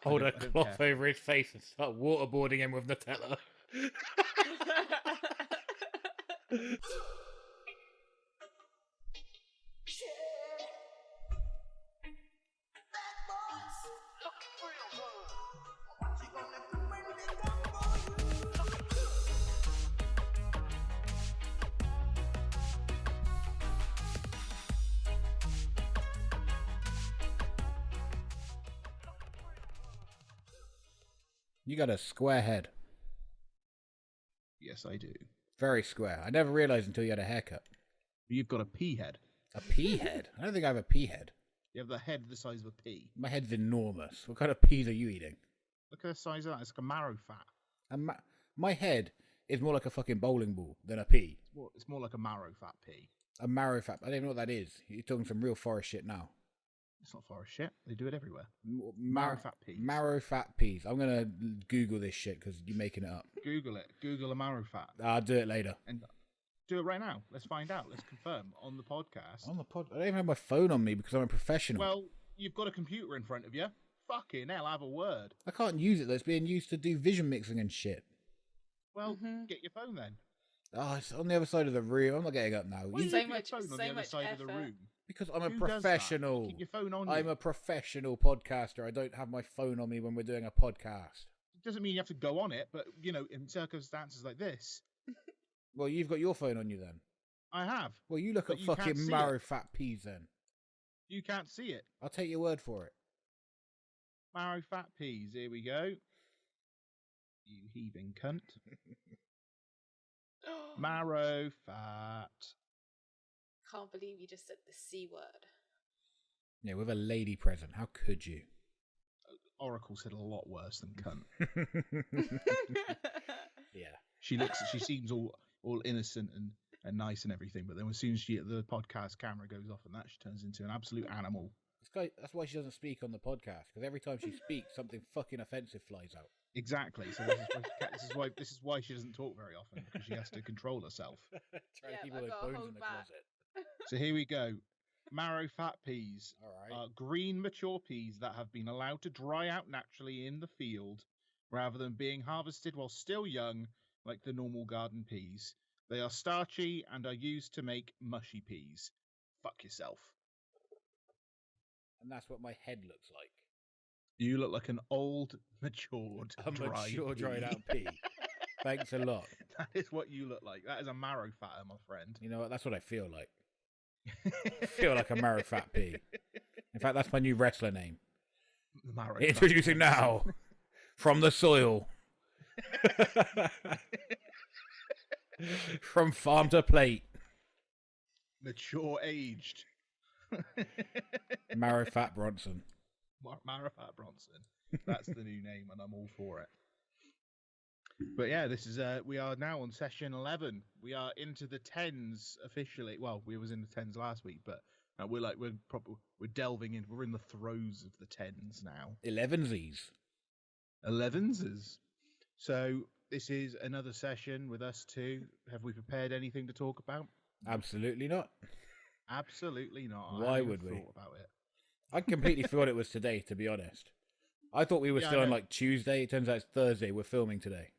Hold a cloth over his face and start waterboarding him with Nutella. You got a square head. Yes, I do. Very square. I never realised until you had a haircut. You've got a pea head. A pea head? I don't think I have a pea head. You have the head the size of a pea. My head's enormous. What kind of peas are you eating? Look at the size of that. It's like a marrow fat. My head is more like a fucking bowling ball than a pea. It's more like a marrow fat pea. A marrow fat. I don't even know what that is. You're talking some real forest shit now. It's not forest shit. They do it everywhere. Marrow fat peas. Marrow fat peas. I'm going to Google this shit because you're making it up. Google it. Google a marrow fat. I'll do it later. And do it right now. Let's find out. Let's confirm on the podcast. On the pod? I don't even have my phone on me because I'm a professional. Well, you've got a computer in front of you. Fucking hell, have a word. I can't use it though. It's being used to do vision mixing and shit. Well, get your phone then. Oh, it's on the other side of the room. I'm not getting up now. Why so much, phone on the other side of the room? Because I'm a professional. Keep your phone on I'm you. a professional podcaster. I don't have my phone on me when we're doing a podcast. It doesn't mean you have to go on it, but, you know, in circumstances like this. Well, you've got your phone on you then. I have. Well, you look at fucking marrow fat peas then. You can't see it. I'll take your word for it. Marrow fat peas. Here we go. You heaving cunt. Marrow fat. Can't believe you just said the C word. Yeah, with a lady present. How could you? Oracle said a lot worse than cunt. Yeah. She seems all innocent and nice and everything, but then as soon as the podcast camera goes off and that, she turns into an absolute animal. That's why she doesn't speak on the podcast, because every time she speaks, something fucking offensive flies out. Exactly. So this is why she doesn't talk very often, because she has to control herself. Trying to keep all those bones in the closet. So here we go. Marrow fat peas. All right. Green mature peas that have been allowed to dry out naturally in the field rather than being harvested while still young like the normal garden peas. They are starchy and are used to make mushy peas. Fuck yourself. And that's what my head looks like. You look like an old, matured, dried out pea. Thanks a lot. That is what you look like. That is a marrow fatter, my friend. You know what? That's what I feel like. I feel like a marrow fat pea. In fact, that's my new wrestler name. Introducing now, from the soil, from farm to plate, mature aged. Marrow fat Bronson. Marrow fat Bronson. That's the new name, and I'm all for it. But yeah, this is we are now on session 11. We are into the tens officially. Well, we was in the tens last week, but we're delving in. We're in the throes of the tens now. 11s. So this is another session with us two. Have we prepared anything to talk about? Absolutely not. Absolutely not. Why would we? Thought about it. I completely forgot it was today, to be honest. I thought we were still on like Tuesday. It turns out it's Thursday. We're filming today.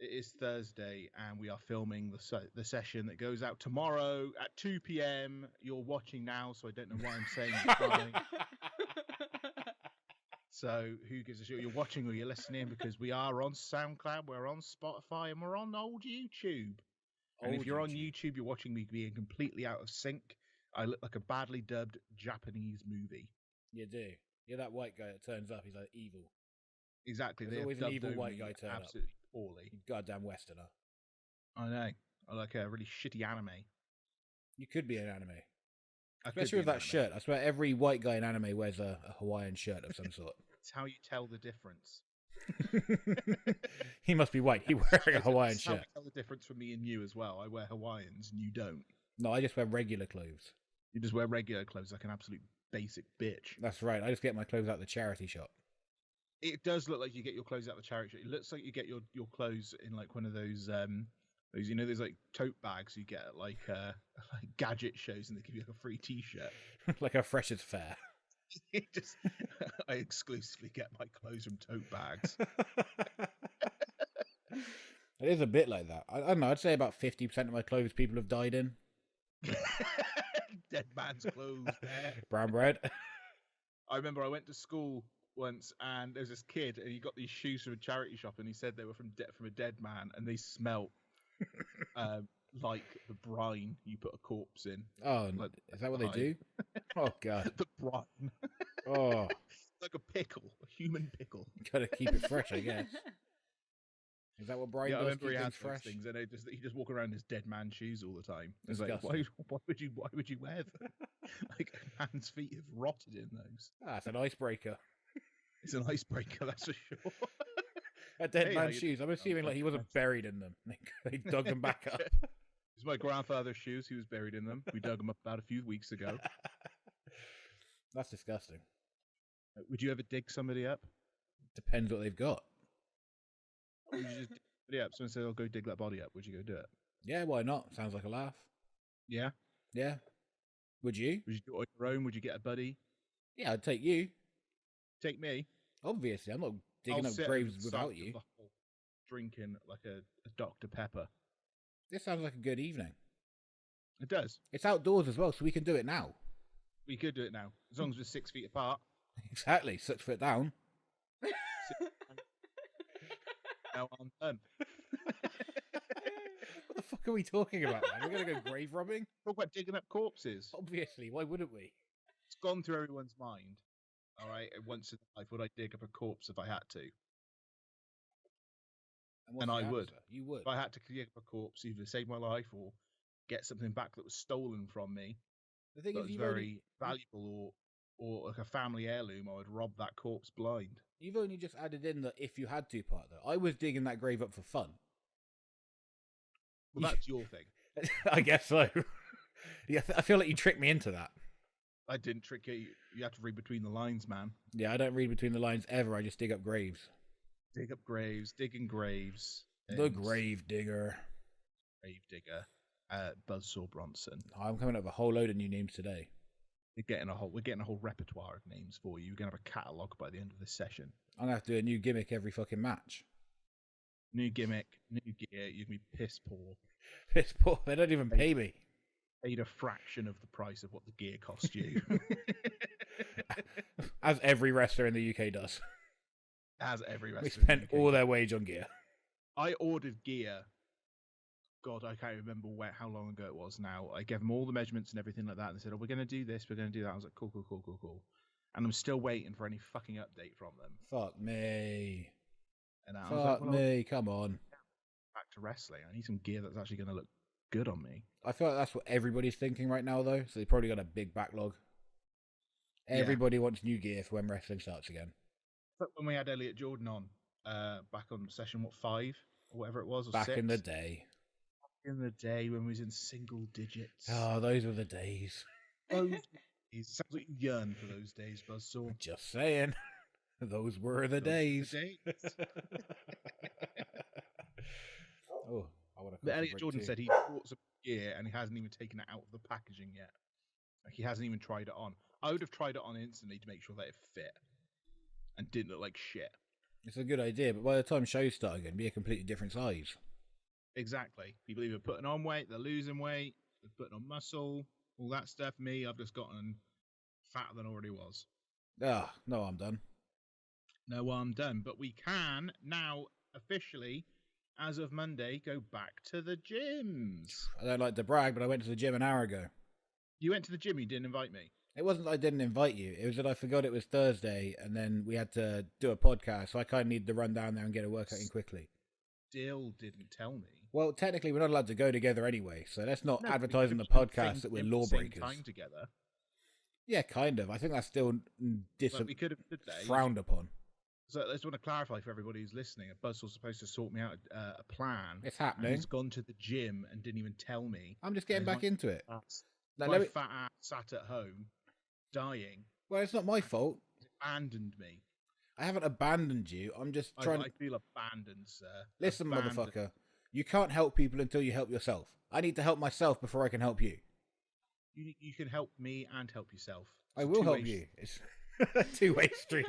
It is Thursday, and we are filming the session that goes out tomorrow at 2 p.m. You're watching now, so I don't know why I'm saying it. So who gives a shit? You're watching or you're listening, because we are on SoundCloud, we're on Spotify, and we're on old YouTube. And if you're on YouTube, you're watching me being completely out of sync. I look like a badly dubbed Japanese movie. You do. You're that white guy that turns up. He's like evil. Exactly. There's always an evil white guy turn absolutely poorly. You goddamn Westerner. I know. I like a really shitty anime. You could be an anime. Especially with that shirt. I swear every white guy in anime wears a Hawaiian shirt of some sort. It's how you tell the difference. He must be white. He wearing a Hawaiian shirt. How you tell the difference from me and you as well. I wear Hawaiians and you don't. No, I just wear regular clothes. You just wear regular clothes like an absolute basic bitch. That's right. I just get my clothes out of the charity shop. It does look like you get your clothes out of the charity shop. It looks like you get your clothes in like one of those you know, there's like tote bags you get at like gadget shows, and they give you like a free T-shirt. Like a freshers fair. I exclusively get my clothes from tote bags. It is a bit like that. I don't know. I'd say about 50% of my clothes people have died in. Dead man's clothes. Brown bread. I remember I went to school once, and there was this kid, and he got these shoes from a charity shop, and he said they were from a dead man, and they smelt like the brine you put a corpse in. Oh, like, is that what they do? Oh God, the brine. Oh, like a pickle, a human pickle. Gotta keep it fresh, I guess. Is that what Brian does? I remember he had fresh? Things, and he just walk around in his dead man shoes all the time. It's like, why would you wear them? Like, a man's feet have rotted in those. Ah, it's an icebreaker. It's an icebreaker, that's for sure. A dead man's shoes. I'm assuming like he wasn't buried in them. They dug them back up. It's my grandfather's shoes. He was buried in them. We dug them up about a few weeks ago. That's disgusting. Would you ever dig somebody up? Depends what they've got. Would you just dig somebody up? Someone said, "I'll go dig that body up." Would you go do it? Yeah, why not? Sounds like a laugh. Yeah? Yeah. Would you? Would you do it on your own? Would you get a buddy? Yeah, I'd take you. Take me? Obviously, I'm not digging up graves without you. Drinking like a Dr. Pepper. This sounds like a good evening. It does. It's outdoors as well, so we can do it now. We could do it now, as long as we're 6 feet apart. Exactly, 6 foot down. Now I'm done. What the fuck are we talking about, man? We're going to go grave robbing? Talk about digging up corpses. Obviously, why wouldn't we? It's gone through everyone's mind. All right, once in life, would I dig up a corpse if I had to? And I would. You would. If I had to dig up a corpse, either to save my life or get something back that was stolen from me, the thing that is, was very valuable, or like a family heirloom, I would rob that corpse blind. You've only just added in the if you had to part, though. I was digging that grave up for fun. Well, that's your thing. I guess so. Yeah, I feel like you tricked me into that. I didn't trick you. You have to read between the lines, man. Yeah, I don't read between the lines ever. I just dig up graves. Dig up graves, digging graves. The grave digger. Grave digger. Buzzsaw Bronson. I'm coming up with a whole load of new names today. We're getting a whole repertoire of names for you. We're gonna have a catalogue by the end of this session. I'm gonna have to do a new gimmick every fucking match. New gimmick, new gear. You can be piss poor. Piss poor. They don't even pay me. Paid a fraction of the price of what the gear cost you. As every wrestler in the UK does. As every wrestler. We spent all their wage on gear. I ordered gear. God, I can't remember how long ago it was now. I gave them all the measurements and everything like that. And they said, "Oh, we're going to do this. We're going to do that." I was like, cool. And I'm still waiting for any fucking update from them. Fuck me. And I was like, me. Come on. Back to wrestling. I need some gear that's actually going to look good on me. I feel like that's what everybody's thinking right now, though. So they probably got a big backlog. Everybody wants new gear for when wrestling starts again. But when we had Elliot Jordan on, back on session 5 or whatever it was, or back 6? in the day. Back in the day when we was in single digits. Oh, those were the days. It sounds like you yearn for those days, Buzzsaw. Just saying. Those were the days. Oh, I want to. But Elliot Jordan said he bought some gear and he hasn't even taken it out of the packaging yet. Like, he hasn't even tried it on. I would have tried it on instantly to make sure that it fit and didn't look like shit. It's a good idea, but by the time shows start again, it'll be a completely different size. Exactly. People either putting on weight, they're losing weight, they're putting on muscle, all that stuff. Me, I've just gotten fatter than I already was. Ah, no, I'm done. No, I'm done. But we can now officially, as of Monday, go back to the gyms. I don't like to brag, but I went to the gym an hour ago. You went to the gym, you didn't invite me. It wasn't that I didn't invite you. It was that I forgot it was Thursday, and then we had to do a podcast, so I kind of needed to run down there and get a workout in quickly. Still didn't tell me. Well, technically, we're not allowed to go together anyway, so let's not advertise on the podcast that we're lawbreakers. Time together. Yeah, kind of. I think that's still we could have frowned upon. So I just want to clarify for everybody who's listening. Buzzsaw's supposed to sort me out a plan. It's happening. He's gone to the gym and didn't even tell me. I'm just getting back into it. My fat ass sat at home, dying. Well, it's not my fault. He's abandoned me. I haven't abandoned you. I'm just trying. I feel abandoned, sir. Listen, motherfucker. You can't help people until you help yourself. I need to help myself before I can help you. You can help me and help yourself. I will help you. Two-way street.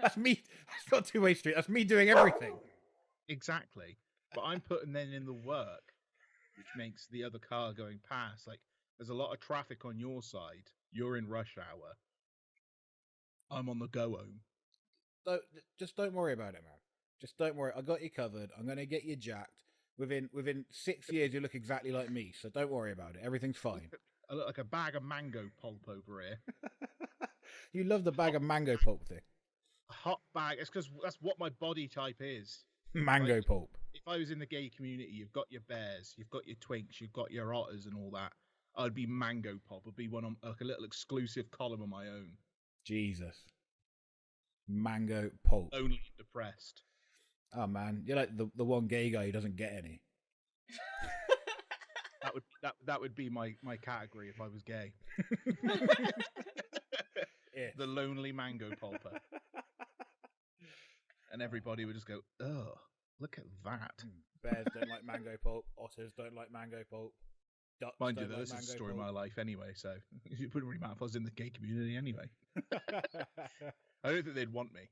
That's me. That's not two-way street. That's me doing everything. Exactly. But I'm putting then in the work, which makes the other car going past. Like, there's a lot of traffic on your side. You're in rush hour. I'm on the go home. So just don't worry about it, man. Just don't worry. I got you covered. I'm going to get you jacked. Within 6 years, you look exactly like me. So don't worry about it. Everything's fine. I look like a bag of mango pulp over here. You love the bag of mango pulp thing. A hot bag. It's because that's what my body type is. Mango pulp. If I was in the gay community, you've got your bears, you've got your twinks, you've got your otters and all that. I'd be mango pulp. I'd be one on like a little exclusive column of my own. Jesus. Mango pulp. Only depressed. Oh man, you're like the one gay guy who doesn't get any. That would be my category if I was gay. Yeah. The lonely mango pulper. And everybody would just go, "Oh, look at that." Bears don't like mango pulp. Otters don't like mango pulp. Ducks Mind you, don't this like is the mango story of pulp. my life anyway, so it wouldn't really matter if I was in the gay community anyway. I don't think they'd want me.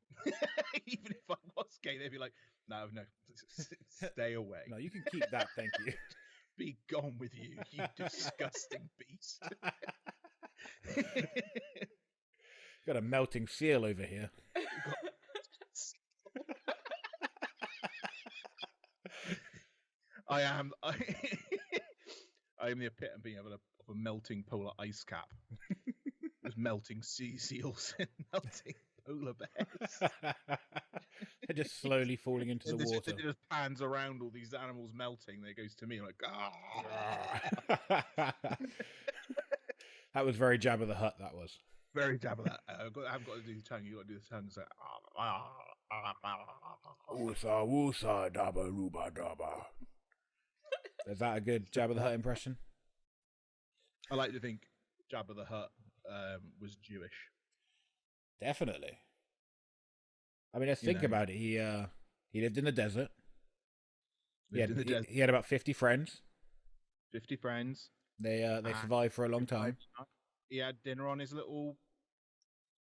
Even if I was gay, they'd be like, no, stay away. No, you can keep that, thank you. Be gone with you, you disgusting beast. Got a melting seal over here. I am the epitome of a melting polar ice cap. There's melting sea seals and melting polar bears. They're just slowly falling into the water. It just pans around all these animals melting. Then it goes to me like, That was very Jabba the Hutt, that was. Very Jabba that. I haven't got to do the tongue. You got to do the tongue. It's like, Woosa, woosa, dabba, rooba, dabba. Is that a good Jabba the Hutt impression? I like to think Jabba the Hutt was Jewish. Definitely. I mean, let's think about it. He lived in the desert. He had about 50 friends. 50 friends. They survived for a long time. He had dinner on his little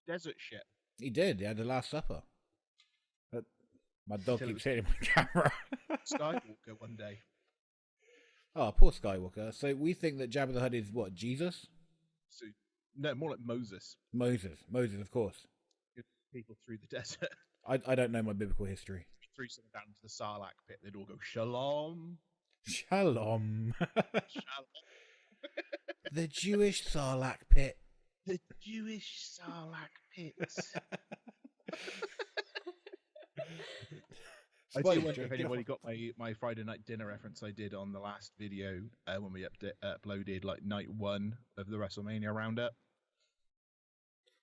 desert ship. He did. He had the Last Supper. But my dog keeps hitting my camera. Skywalker one day. Oh, poor Skywalker. So we think that Jabba the Hutt is what, Jesus? So, no, more like Moses. Moses, of course. People through the desert. I don't know my biblical history. If you threw someone down into the Sarlacc pit, they'd all go, Shalom. Shalom. Shalom. The Jewish Sarlacc pit. The Jewish Sarlacc pits. I do wonder if anybody got my Friday night dinner reference I did on the last video when we uploaded like night one of the WrestleMania roundup.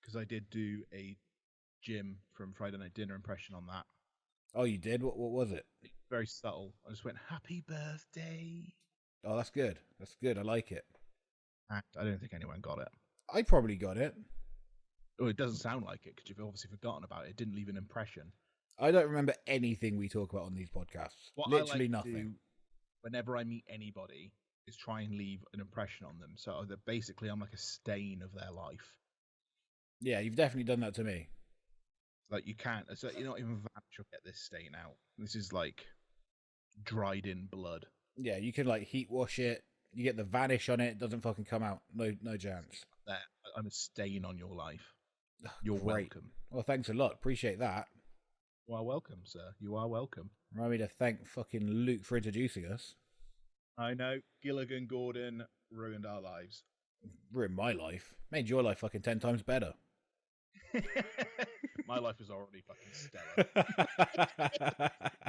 Because I did do a Jim from Friday Night Dinner impression on that. Oh, you did? What was it? Very subtle. I just went, "Happy birthday." Oh, that's good. That's good. I like it. And I don't think anyone got it. I probably got it. Oh, it doesn't sound like it because you've obviously forgotten about it. It didn't leave an impression. I don't remember anything we talk about on these podcasts. What Literally I like nothing. To do whenever I meet anybody is try and leave an impression on them. So that basically I'm like a stain of their life. Yeah, you've definitely done that to me. Like you can't. It's like you're not even vanish will get this stain out. This is like dried in blood. Yeah, you can like heat wash it. You get the vanish on it. It doesn't fucking come out. No chance. I'm a stain on your life. You're Great. welcome. Well, thanks a lot. Appreciate that. You are welcome, sir. You are welcome. Remind me to thank fucking Luke for introducing us. I know. Gilligan Gordon ruined our lives. Ruined my life. Made your life fucking 10 times better. My life was already fucking stellar.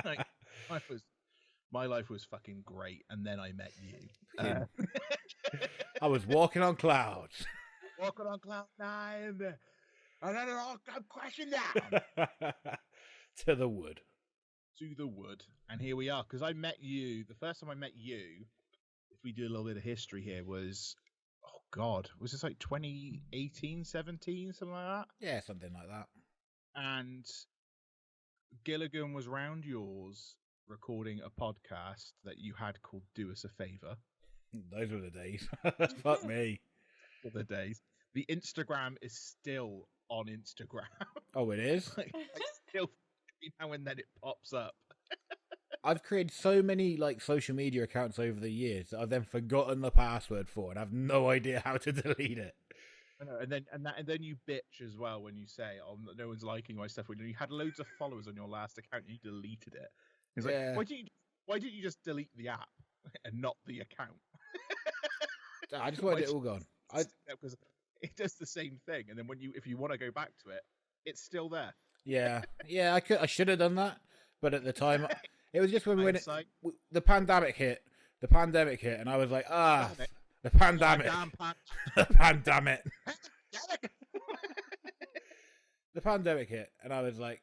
Like, my life was fucking great, and then I met you. I was walking on clouds. Walking on cloud 9, and then it all come crashing down. To the wood. To the wood. And here we are, because I met you, the first time I met you, if we do a little bit of history here, was, oh God, was this like 2018, 17, something like that? Yeah, something like that. And Gilligan was round yours recording a podcast that you had called Do Us a Favor. Those were the days. Fuck me. The days. The Instagram is still on Instagram. Oh, it is? Like, I still every now and then it pops up. I've created so many like social media accounts over the years that I've then forgotten the password for, and I've no idea how to delete it. I know, and then you bitch as well when you say, "Oh, no one's liking my stuff." When you had loads of followers on your last account, and you deleted it. It's like, why didn't you just delete the app and not the account? I just wanted it all gone. Because it does the same thing, and then if you want to go back to it, it's still there. Yeah, I should have done that, but at the time, it was just when the pandemic hit, and I was like, the pandemic, the pandemic, the pandemic hit, and I was like,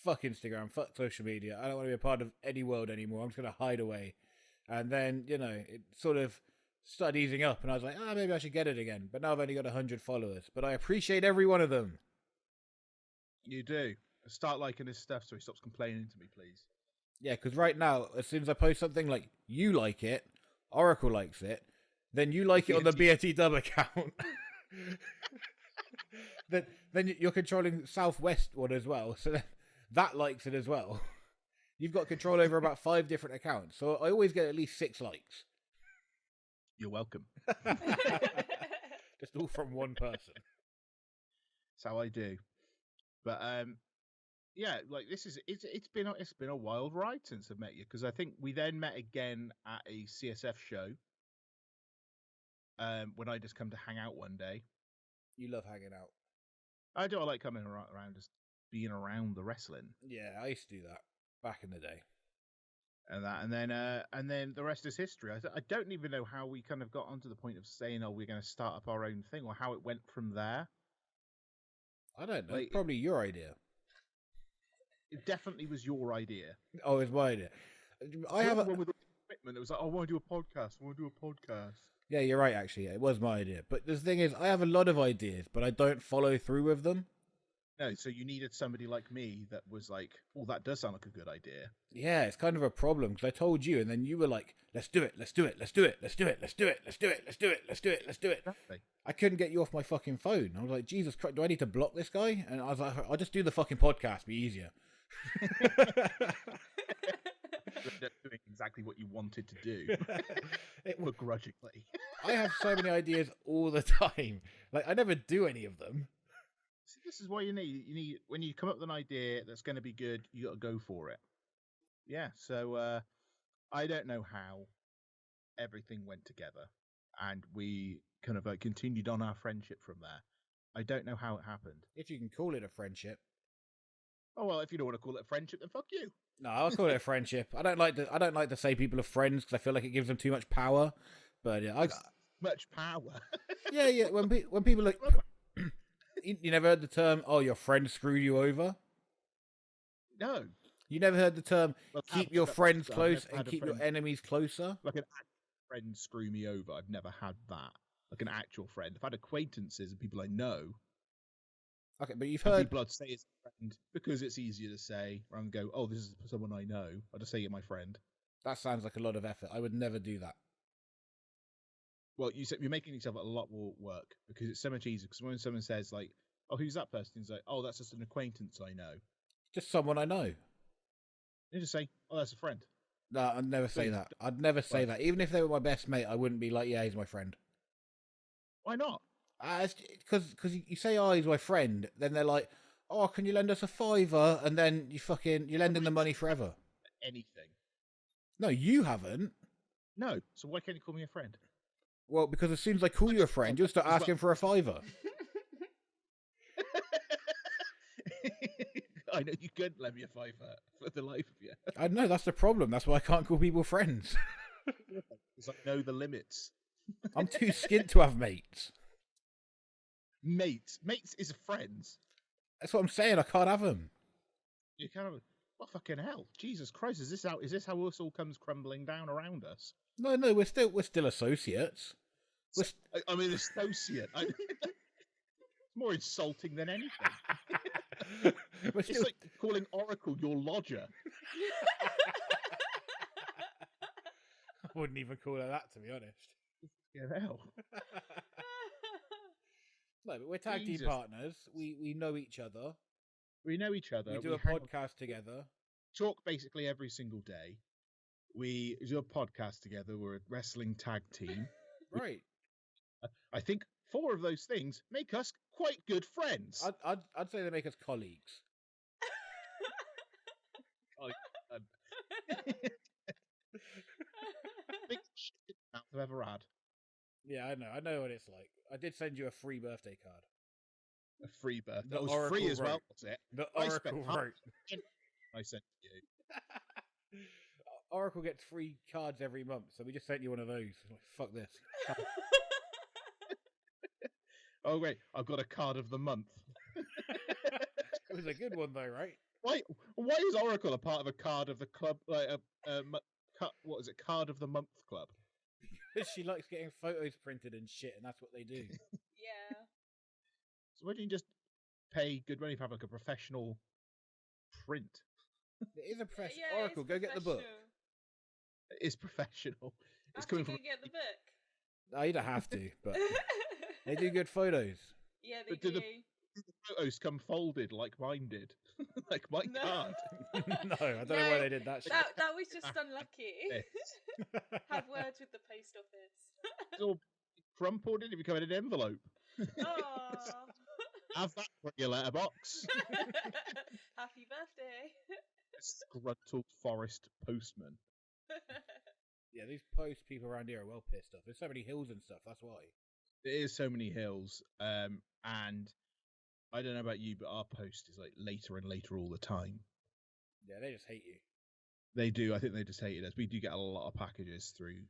fuck Instagram, fuck social media. I don't want to be a part of any world anymore. I'm just gonna hide away. And then it sort of started easing up, and I was like, maybe I should get it again. But now I've only got 100 followers, but I appreciate every one of them. You do. Start liking his stuff so he stops complaining to me, please. Yeah, because right now, as soon as I post something like you like it, Oracle likes it, then you like it on the BNTW account. then you're controlling Southwest one as well, so that likes it as well. You've got control over about 5 different accounts, so I always get at least 6 likes. You're welcome. Just all from one person. That's how I do. But yeah, like it's been a wild ride since I've met you, because I think we then met again at a CSF show. When I just come to hang out one day. You love hanging out. I do. I like coming around, just being around the wrestling. Yeah, I used to do that back in the day. And then the rest is history. I don't even know how we kind of got onto the point of saying, "Oh, we're going to start up our own thing," or how it went from there. I don't know. Like, probably your idea. It definitely was your idea. Oh, it's my idea. I have one with equipment. It was like, "I want to do a podcast. I want to do a podcast." Yeah, you're right. Actually, it was my idea. But the thing is, I have a lot of ideas, but I don't follow through with them. No, so you needed somebody like me that was like, "Oh, that does sound like a good idea." Yeah, it's kind of a problem because I told you, and then you were like, "Let's do it. Let's do it. Let's do it. Let's do it. Let's do it. Let's do it. Let's do it. Let's do it. Let's do it." Exactly. I couldn't get you off my fucking phone. I was like, "Jesus Christ, do I need to block this guy?" And I was like, "I'll just do the fucking podcast. Be easier." Doing exactly what you wanted to do. Begrudgingly. I have so many ideas all the time. Like, I never do any of them. See, this is what you need when you come up with an idea that's going to be good, you got to go for it. Yeah, so I don't know how everything went together, and we kind of like continued on our friendship from there. I don't know how it happened. If you can call it a friendship. Oh well, if you don't want to call it a friendship, then fuck you. No, I'll call it a friendship. I don't like to say people are friends because I feel like it gives them too much power. But yeah, much power. Yeah. When people like, you never heard the term, "Oh, your friend screwed you over." No. You never heard the term, "Keep your friends close and keep your enemies closer." Like an actual friend screw me over. I've never had that. Like an actual friend. I've had acquaintances and people I know. Okay, but you've heard people I'd say it's a friend because it's easier to say rather than go, "Oh, this is someone I know." I'll just say you're my friend. That sounds like a lot of effort. I would never do that. Well, you're making yourself a lot more work because it's so much easier. Because when someone says like, "Oh, who's that person?" It's like, "Oh, that's just an acquaintance I know." Just someone I know. You just say, "Oh, that's a friend." No, I'd never say that. I'd never say that. Even if they were my best mate, I wouldn't be like, "Yeah, he's my friend." Why not? Because you say, "Oh, he's my friend," then they're like, "Oh, can you lend us a $5?" And then you lend them the money forever. Anything? No, you haven't. No. So why can't you call me a friend? Well, because as soon as I call you a friend, you'll start asking for a $5. I know you couldn't lend me a $5 for the life of you. I know, that's the problem. That's why I can't call people friends. Because I know the limits. I'm too skint to have mates. Mates is friends. That's what I'm saying. I can't have them. You can't have them. What fucking hell? Jesus Christ! Is this how this all comes crumbling down around us? No, we're still associates. I'm an associate. It's more insulting than anything. It's like calling Oracle your lodger. I wouldn't even call her that, to be honest. Yeah, hell. No, but we're tag team Jesus. partners. We know each other. We know each other. We do a hang- podcast together. talk basically every single day. We do a podcast together. We're a wrestling tag team. Right. I think 4 of those things make us quite good friends. I'd say they make us colleagues. Biggest shit mouth I've ever had. Yeah, I know what it's like. I did send you a free birthday card. A free birth. The That was Oracle free as well, wrote. was it? The I Oracle spent wrote. I sent you. Oracle gets free cards every month, so we just sent you one of those. Like, fuck this. Oh wait, I've got a card of the month. It was a good one though, right? Why is Oracle a part of a card of the club? Like what is it? Card of the month club. She likes getting photos printed and shit, and that's what they do. Yeah. So why don't you just pay good money to have like a professional print? It is a press. Yeah, Oracle, it's go get the book. It is professional. It's Have coming to from. go get the book. No, you don't have to, but they do good photos. Yeah, they But do do. the photos come folded like mine did, like my No. card. No, I don't know why they did that shit. That was just unlucky. Have words with the post office. It's all crumpled in. It become in an envelope. Oh. Have that for your letterbox. Happy birthday. Disgruntled forest postman. Yeah, these post people around here are well pissed off. There's so many hills and stuff, that's why. There is so many hills, and I don't know about you, but our post is like later and later all the time. Yeah, they just hate you. They do. I think they just hated us. We do get a lot of packages through,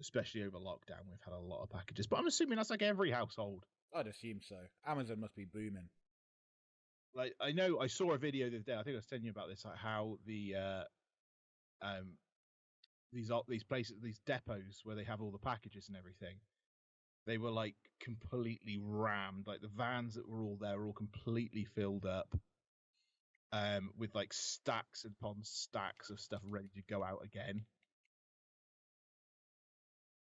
especially over lockdown. We've had a lot of packages, but I'm assuming that's like every household. I'd assume so. Amazon must be booming. Like I know, I saw a video the other day. I think I was telling you about this, like how the these places, these depots where they have all the packages and everything, they were like completely rammed. Like the vans that were all there were all completely filled up, with like stacks upon stacks of stuff ready to go out again.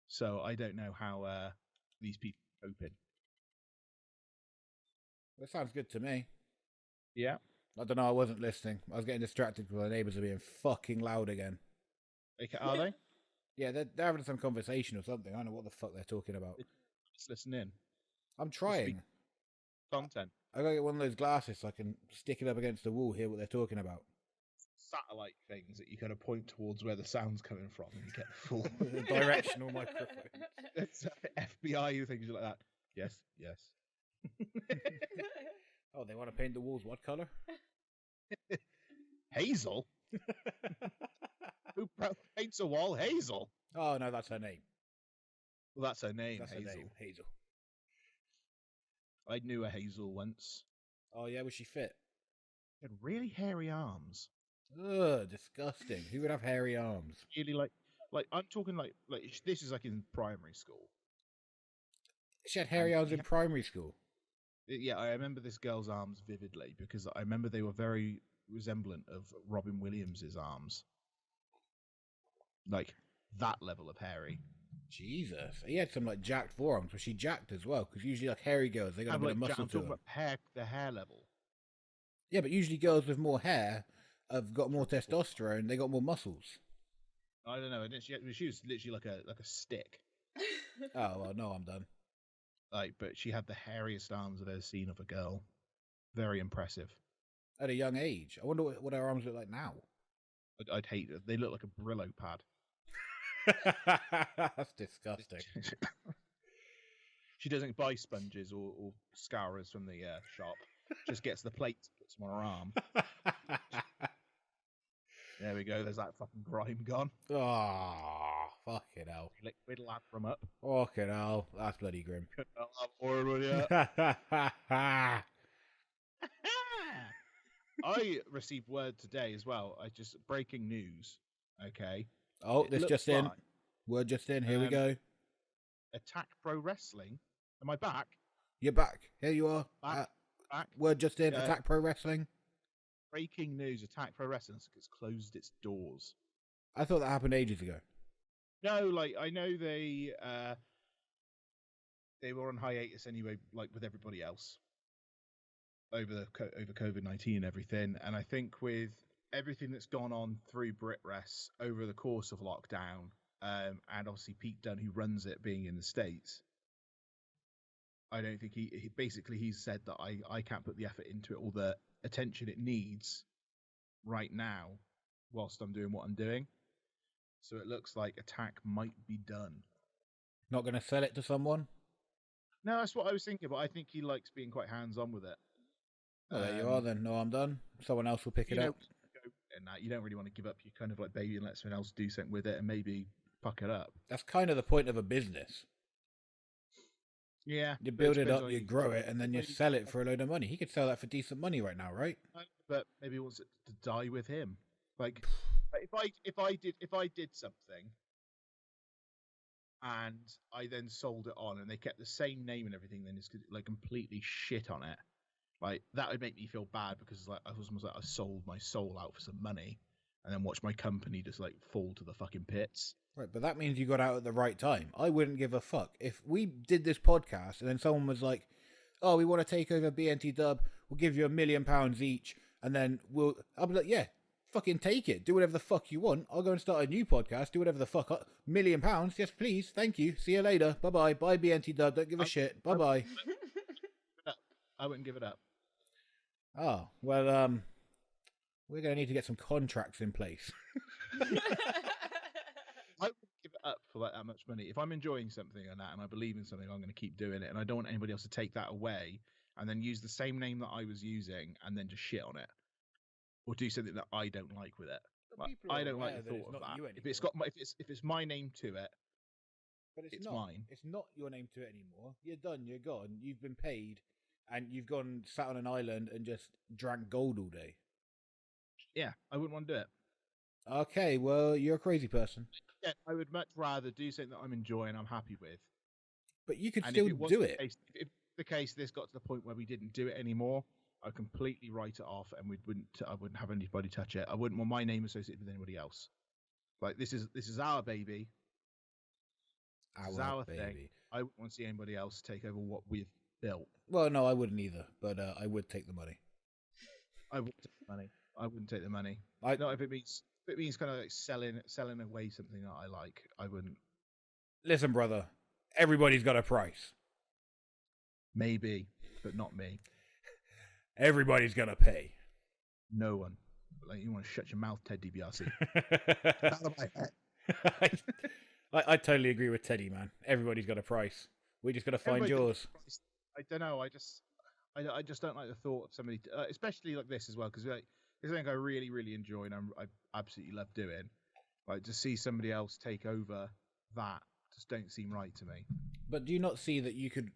So I don't know how these people are coping. That sounds good to me. Yeah. I don't know, I wasn't listening. I was getting distracted because my neighbours are being fucking loud again. Are they? Yeah, they're having some conversation or something. I don't know what the fuck they're talking about. Just listen in. I'm trying. Content. I gotta get one of those glasses so I can stick it up against the wall, hear what they're talking about. Satellite things that you kind of point towards where the sound's coming from and you get the full Directional microphone. It's FBI things like that. Yes, yes. Oh, they want to paint the walls what colour? Hazel? Who paints a wall hazel? Oh, no, that's her name. Well, that's her name, That's Hazel. her name, Hazel. I knew a Hazel once. Oh, yeah, was she fit? She had really hairy arms. Ugh, disgusting. Who would have hairy arms? Really like I'm talking like this is like in primary school. She had hairy arms in primary school. Yeah, I remember this girl's arms vividly because I remember they were very resemblant of Robin Williams's arms. Like that level of hairy. Jesus. He had some like jacked forearms. Was she jacked as well? Because usually like hairy girls, they got a bit of muscle I'm to talking them. about the hair level. Yeah, but usually girls with more hair have got more testosterone. They got more muscles. I don't know. And she was literally like a stick. Oh, well, no, I'm done. Like, but she had the hairiest arms I've ever seen of a girl. Very impressive. At a young age. I wonder what her arms look like now. I'd hate it. They look like a Brillo pad. That's disgusting. She doesn't buy sponges or scourers from the shop. Just gets the plates, puts them on her arm. There we go. There's that fucking grime gone. Oh, fucking hell. Liquid lap from up. Fucking hell. That's bloody grim. I'm bored with you. I received word today as well. Breaking news. Okay. Oh, this just in. Like, Word just in. Here we go. Attack Pro Wrestling. Am I back? You're back. Here you are. Back. Word just in. Attack Pro Wrestling. Breaking news. Attack Pro Wrestling has closed its doors. I thought that happened ages ago. No, like I know they they were on hiatus anyway, like with everybody else, over COVID-19 and everything. And I think with everything that's gone on through BritRes over the course of lockdown, and obviously Pete Dunne, who runs it, being in the States, I don't think he's said that I can't put the effort into it or the attention it needs right now whilst I'm doing what I'm doing. So it looks like Attack might be done. Not going to sell it to someone? No, that's what I was thinking, but I think he likes being quite hands-on with it. Well, there you are then. No, I'm done. Someone else will pick it up. And you don't really want to give up your kind of like baby and let someone else do something with it and maybe fuck it up. That's kind of the point of a business. Yeah. You build it up, you grow it, and then you sell it for a load of money. He could sell that for decent money right now, right? But maybe he wants it to die with him. Like, if I did something and I then sold it on and they kept the same name and everything, then it's like completely shit on it. Like, that would make me feel bad because it's like I was almost like I sold my soul out for some money and then watch my company just like fall to the fucking pits. Right, but that means you got out at the right time. I wouldn't give a fuck. If we did this podcast and then someone was like, oh, we want to take over BNTW, we'll give you £1 million each, and then I'll be like, yeah, fucking take it. Do whatever the fuck you want. I'll go and start a new podcast, do whatever the fuck. £1 million, yes please, thank you, see you later, bye-bye, bye BNTW, don't give a shit, bye-bye. I wouldn't give it up. Oh, well, we're going to need to get some contracts in place. I would give it up for like that much money. If I'm enjoying something and I believe in something, I'm going to keep doing it, and I don't want anybody else to take that away and then use the same name that I was using and then just shit on it or do something that I don't like with it. Like, I don't like the thought of that. If it's my name to it, but it's not mine. It's not your name to it anymore. You're done. You're gone. You've been paid. And you've gone, sat on an island and just drank gold all day. Yeah, I wouldn't want to do it. Okay, well, you're a crazy person. Yeah, I would much rather do something that I'm enjoying, I'm happy with. But you could still do it. If the case this got to the point where we didn't do it anymore, I'd completely write it off and I wouldn't have anybody touch it. I wouldn't want my name associated with anybody else. Like, this is our baby. This is our baby. thing. I wouldn't want to see anybody else take over what we've built. Well, no, I wouldn't either, but I would take the money. I wouldn't take the money. I wouldn't take the money. Not if it means kind of like selling away something that I like. I wouldn't. Listen, brother, everybody's got a price. Maybe, but not me. Everybody's gonna pay. No one. Like, you want to shut your mouth, Ted DiBiase. Out of my head. I totally agree with Teddy, man. Everybody's got a price. We just got to find yours. I don't know. I just don't like the thought of somebody, especially like this as well, because like, it's something I really, really enjoy and I absolutely love doing. Like, to see somebody else take over that just don't seem right to me. But do you not see that you could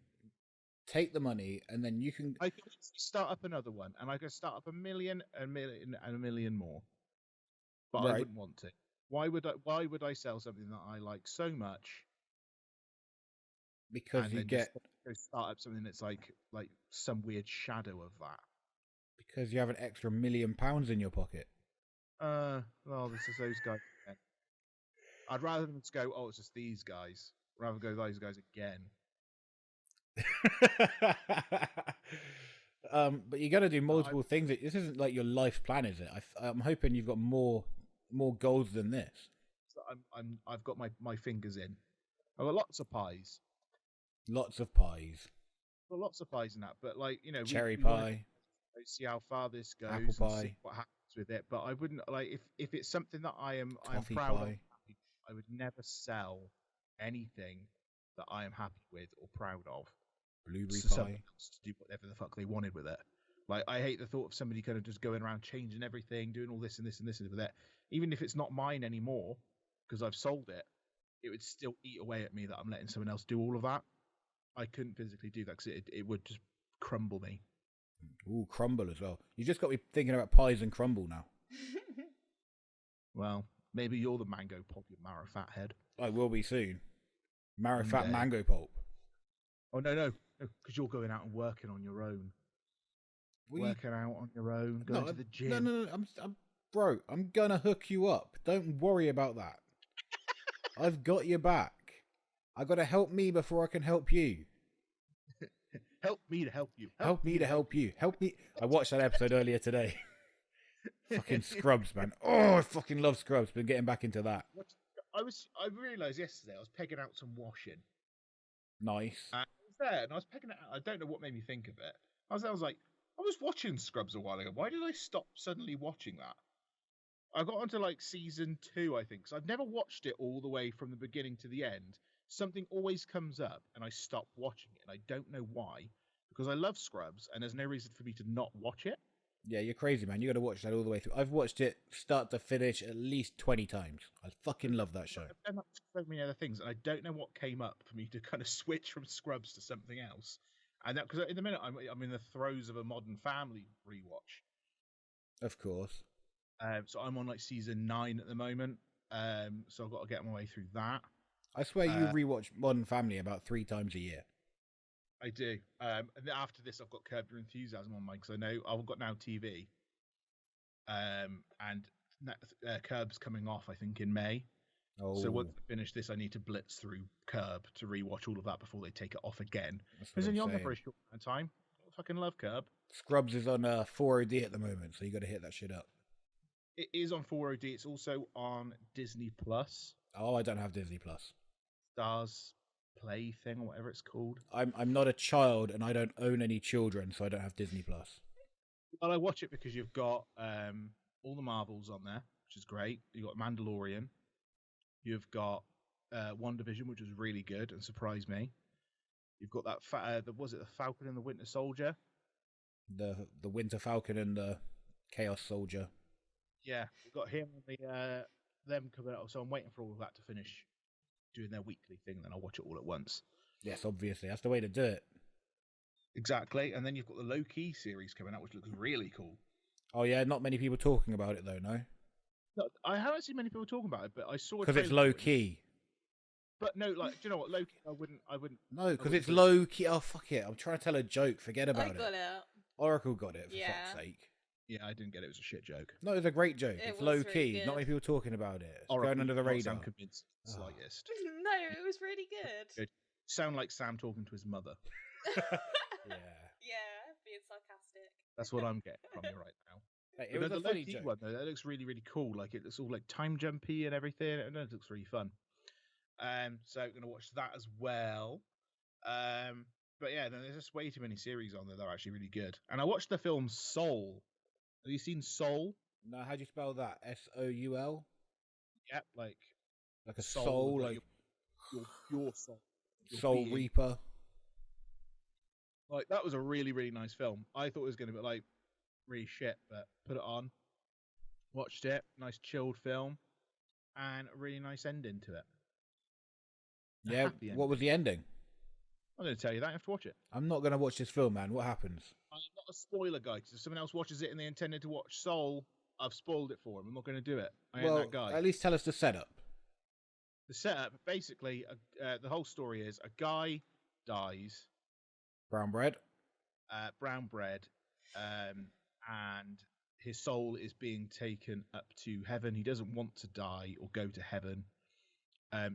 take the money and then you can... I could start up another one, and I could start up a million more. But right. I wouldn't want to. Why would I sell something that I like so much? Because you get go start up something that's like some weird shadow of that. Because you have an extra £1 million in your pocket. Well, this is those guys. I'd rather than just go, oh, it's just these guys. I'd rather go those guys again. But you got to do multiple things. This isn't like your life plan, is it? I'm hoping you've got more goals than this. So I've got my fingers in. I've got lots of pies. Lots of pies. Well, lots of pies in that, but like, you know, cherry pie. See how far this goes. Apple pie. See what happens with it. But I wouldn't like if it's something that I am Toffee proud pie. of. I would never sell anything that I am happy with or proud of. Blueberry to pie. someone else to do whatever the fuck they wanted with it. Like, I hate the thought of somebody kind of just going around changing everything, doing all this and this and this and that. Even if it's not mine anymore, because I've sold it, it would still eat away at me that I'm letting someone else do all of that. I couldn't physically do that because it would just crumble me. Ooh, crumble as well. You just got me thinking about pies and crumble now. Well, maybe you're the mango pulp, you marrow-fat head. I will be soon. Marrow-fat mango pulp. Oh, no, because you're going out and working on your own. Working out on your own, going to the gym. No. Bro, I'm going to hook you up. Don't worry about that. I've got your back. I got to help me before I can help you. Help me to help you. Help me to help you. Help me. I watched that episode earlier today. Fucking Scrubs, man. Oh, I fucking love Scrubs. Been getting back into that. I realised yesterday I was pegging out some washing. Nice. And I was there and I was pegging it out. I don't know what made me think of it. I was like, I was watching Scrubs a while ago. Why did I stop suddenly watching that? I got onto like season 2, I think, because I've never watched it all the way from the beginning to the end. Something always comes up and I stop watching it. And I don't know why, because I love Scrubs and there's no reason for me to not watch it. Yeah, you're crazy, man. You got to watch that all the way through. I've watched it start to finish at least 20 times. I fucking love that show. I've done that for so many other things, and I don't know what came up for me to kind of switch from Scrubs to something else. And that because in the minute I'm in the throes of a Modern Family rewatch. Of course. So I'm on like season 9 at the moment. So I've got to get my way through that. I swear you rewatch Modern Family about 3 times a year. I do. And then after this, I've got Curb Your Enthusiasm on mine because I know I've got Now TV. And Curb's coming off, I think, in May. Oh. So once I finish this, I need to blitz through Curb to rewatch all of that before they take it off again. Because then you're on there for a short amount of time. I fucking love Curb. Scrubs is on 4OD at the moment, so you got to hit that shit up. It is on 4OD. It's also on Disney Plus. Oh, I don't have Disney Plus. Stars Play thing or whatever it's called. I'm not a child and I don't own any children, so I don't have Disney Plus. Well, I watch it because you've got all the Marvels on there, which is great. You've got Mandalorian. You've got WandaVision, which was really good and surprised me. You've got that was it the Falcon and the Winter Soldier? The Winter Falcon and the Chaos Soldier. Yeah, we've got him and them coming out. So I'm waiting for all of that to finish doing their weekly thing, then I'll watch it all at once. Yes, obviously. That's the way to do it. Exactly. And then you've got the low-key series coming out, which looks really cool. Oh, yeah, not many people talking about it, though, no? No, I haven't seen many people talking about it, but I saw it. Because it's low-key. But no, like, do you know what? Low-key, I wouldn't... No, because it's low-key. Oh, fuck it. I'm trying to tell a joke. Forget about it. I got it. Oracle got it, for fuck's sake. Yeah, I didn't get it. It was a shit joke. No, it was a great joke. It's low-key. Really not many people talking about it. It's Oracle, going under the radar. I'm convinced the slightest. No, it was really good. Sound like Sam talking to his mother. Yeah, being sarcastic. That's what I'm getting from you right now. Hey, it was a funny joke. One, though, that looks really, really cool. Like it looks all like time jumpy and everything. It looks really fun. So I'm gonna watch that as well. But yeah, there's just way too many series on there that are actually really good. And I watched the film Soul. Have you seen Soul? No, how do you spell that? SOUL? Yep, like a soul, like your soul. Your Soul being. Reaper. Like that was a really, really nice film. I thought it was going to be like really shit, but put it on, watched it, nice chilled film, and a really nice ending to it. Yeah, what was the ending? I'm going to tell you that. You have to watch it. I'm not going to watch this film, man. What happens? I'm not a spoiler guy, because if someone else watches it and they intended to watch Soul, I've spoiled it for them. I'm not going to do it. I ain't that guy. At least tell us the setup. The setup, basically, the whole story is a guy dies. Brown bread. Brown bread. And his soul is being taken up to heaven. He doesn't want to die or go to heaven.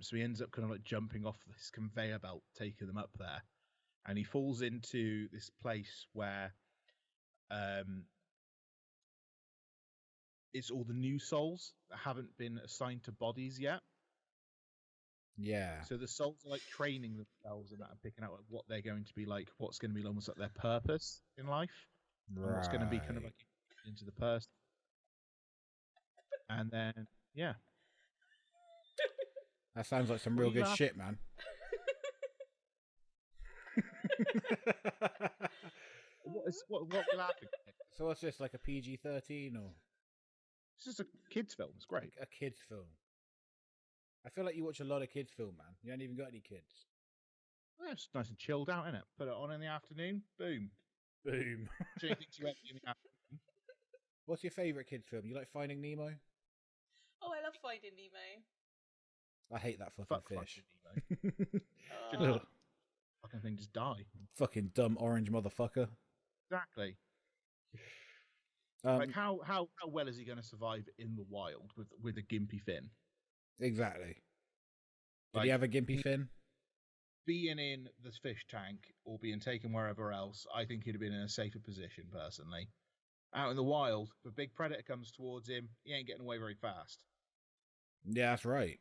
So he ends up kind of like jumping off this conveyor belt, taking them up there. And he falls into this place where it's all the new souls that haven't been assigned to bodies yet. Yeah. So the souls are like training themselves and that and picking out like, what they're going to be like, what's going to be almost like their purpose in life. Right. And what's going to be kind of like into the person. And then, yeah. That sounds like some real good shit, man. What are you laughing at? So what's this, like a PG-13 or? It's just a kids' film. It's great. A kids' film. I feel like you watch a lot of kids' film, man. You ain't even got any kids. Yeah, it's nice and chilled out, isn't it? Put it on in the afternoon. Boom. Boom. Do you think you in the afternoon? What's your favourite kids' film? You like Finding Nemo? Oh, I love Finding Nemo. I hate that fucking fish. Fucking thing just die. Fucking dumb orange motherfucker. Exactly. Like how well is he going to survive in the wild with a gimpy fin? Exactly. Did he have a gimpy fin? being in the fish tank or being taken wherever else, I think he'd have been in a safer position, personally. Out in the wild, if a big predator comes towards him, he ain't getting away very fast. Yeah, that's right.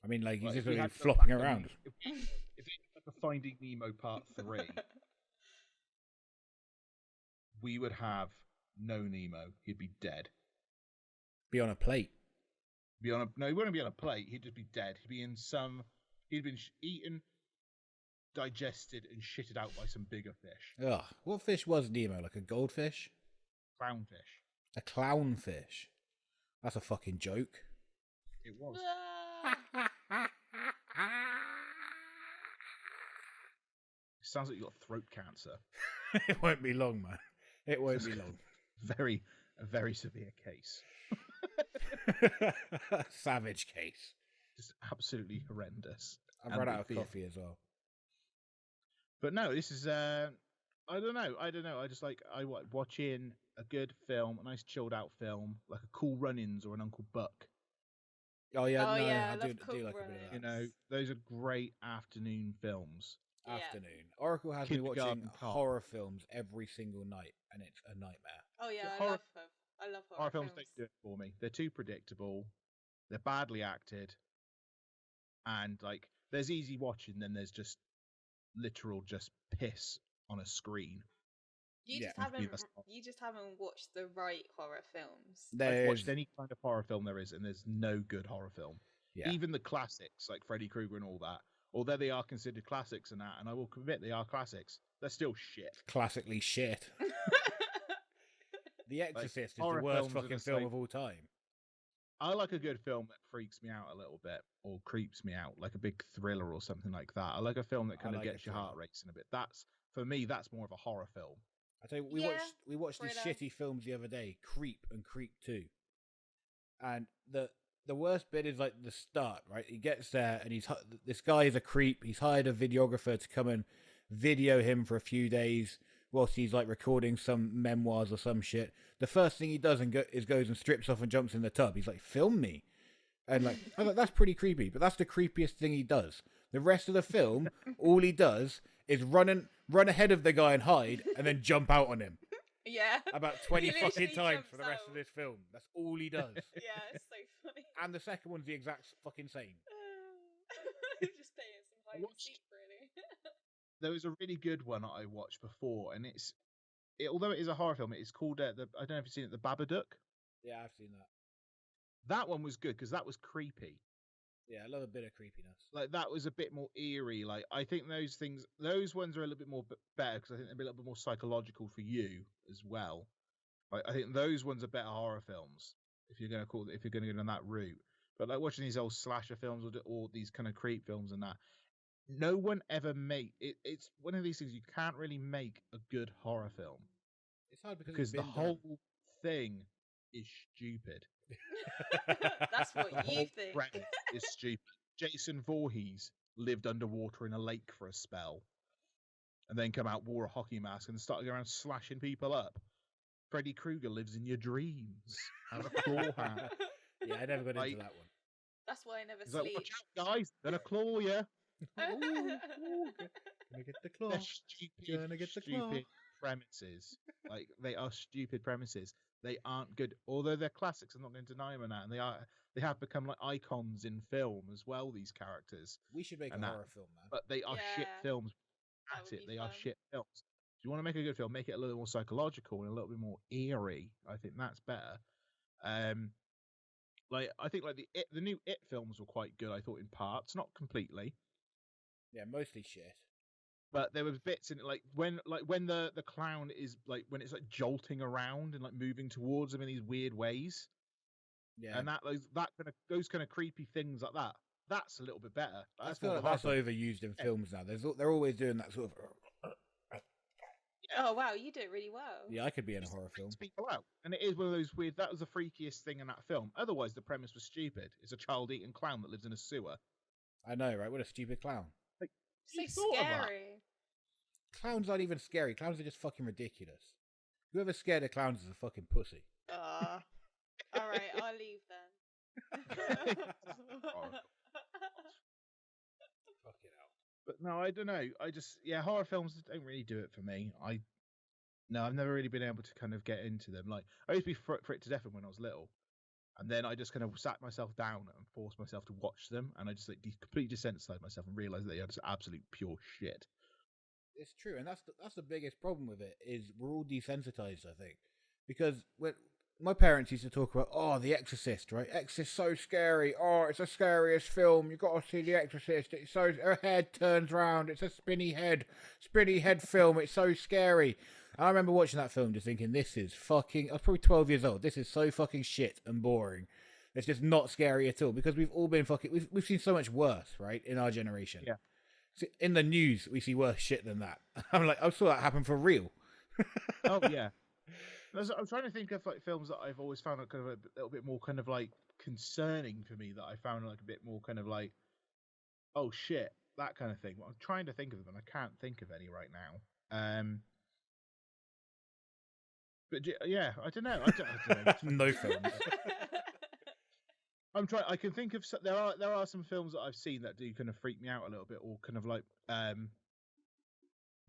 I mean, like, he's just if we going to had be the flopping back of around. If they had the Finding Nemo Part 3, we would have no Nemo. He'd be dead. Be on a plate. No, he wouldn't be on a plate. He'd just be dead. He'd be in some. He'd been eaten, digested, and shitted out by some bigger fish. Ugh. What fish was Nemo? Like a goldfish? Clownfish. A clownfish? That's a fucking joke. It was. It sounds like you got throat cancer. It won't be long, man. It won't be long. A very severe case. Savage case. Just absolutely horrendous. I've run out of coffee as well. But no, this is I don't know. I just like watching a good film, a nice chilled out film, like a Cool Runnings or an Uncle Buck. Oh yeah, I do love like Cool a bit of Runnings. that. You know, those are great afternoon films. Afternoon. Oracle has me watching Kindergarten Cop. horror films every single night, and it's a nightmare. Oh yeah, Yeah, I love horror Horror films films. don't do it for me. They're too predictable. They're badly acted, and like there's easy watching, then there's just literal just piss on a screen. You Yeah. just haven't watched the right horror films. I've watched any kind of horror film there is, and there's no good horror film. Yeah. Even the classics like Freddy Krueger and all that, although they are considered classics and that, and I will admit they are classics, they're still shit. Classically shit. The Exorcist is the horror worst films are fucking just film like- of all time. I like a good film that freaks me out a little bit or creeps me out, like a big thriller or something like that. I like a film that kind of like a gets your heart thriller. racing a bit. That's for me. That's more of a horror film. I tell you, Yeah, we watched these thriller. shitty films the other day, Creep and Creep 2. And the worst bit is like the start, right? He gets there and this guy is a creep. He's hired a videographer to come and video him for a few days whilst he's like recording some memoirs or some shit. The first thing he does is goes and strips off and jumps in the tub. He's like, film me. And like, I'm like, that's pretty creepy, but that's the creepiest thing he does. The rest of the film, all he does is run ahead of the guy and hide, and then jump out on him. Yeah. About 20 He fucking literally times jumps for the rest of out. this film. That's all he does. Yeah, it's so funny. And the second one's the exact fucking same. Just playing some hide and watched- seek, really. There was a really good one that I watched before, and although it is a horror film, it is called I don't know if you've seen it, The Babadook. Yeah, I've seen that. That one was good because that was creepy. Yeah, I love a bit of creepiness. Like that was a bit more eerie. Like I think those ones are a little bit more better because I think they're a little bit more psychological for you as well. Like I think those ones are better horror films if you're going to go down that route. But like watching these old slasher films or these kind of creep films and that, no one ever made it. It's one of these things you can't really make a good horror film It's hard because because it's the been done. whole thing is stupid. That's what The you whole think. premise is stupid. Jason Voorhees lived underwater in a lake for a spell, and then come out, wore a hockey mask, and started going around slashing people up. Freddy Krueger lives in your dreams. Have a claw hand. Yeah, I never got Like- into that one. That's why I never He's like, sleep. watch out, guys! Gonna claw you. Gonna get the claw. They're stupid, Gonna get the claw. stupid premises. Like they are stupid premises. They aren't good, although they're classics. I'm not going to deny them, and they have become like icons in film as well. These characters, We should make a And that- horror film, man. but they are shit Yeah, films. that At would it, be they are fun. shit films. If you want to make a good film, make it a little more psychological and a little bit more eerie. I think that's better. Like I think like the new It films were quite good. I thought in parts, not completely. Yeah, mostly shit. But there was bits in it, like when the clown is like when it's like jolting around and like moving towards them in these weird ways, Yeah, and those kind of creepy things like that. That's a little bit better. I That's feel more like of a that's horror film. overused in films now. They're always doing that sort of. Oh wow, you do it really well. Yeah, I could be in a Just horror film. freaks people out, and it is one of those weird. That was the freakiest thing in that film. Otherwise, the premise was stupid. It's a child-eating clown that lives in a sewer. I know, right? What a stupid clown. So You thought of that? scary. Clowns aren't even scary. Clowns are just fucking ridiculous. Whoever's scared of clowns is a fucking pussy. All right, I'll leave then. Horrible. Fucking hell. But no, I don't know. Horror films don't really do it for me. I've never really been able to kind of get into them. Like, I used to be frightened to death when I was little. And then I just kind of sat myself down and forced myself to watch them. And I just like completely desensitized myself and realized that they are just absolute pure shit. It's true. And that's the biggest problem with it is we're all desensitized, I think. Because when my parents used to talk about, oh, The Exorcist, right? Exorcist so scary. Oh, it's the scariest film. You got to see The Exorcist. It's so her head turns round. It's a spinny head film. It's so scary. I remember watching that film just thinking, this is fucking... I was probably 12 years old. This is so fucking shit and boring. It's just not scary at all because we've all been fucking... We've seen so much worse, right, in our generation. Yeah. In the news, we see worse shit than that. I'm like, I saw that happen for real. Oh, yeah. I'm trying to think of like films that I've always found like, kind of a little bit more kind of like concerning for me that I found like a bit more kind of like, oh shit, that kind of thing. I'm trying to think of them and I can't think of any right now. But yeah, I don't know. I don't know. No films. I'm trying. I can think of there are some films that I've seen that do kind of freak me out a little bit, or kind of like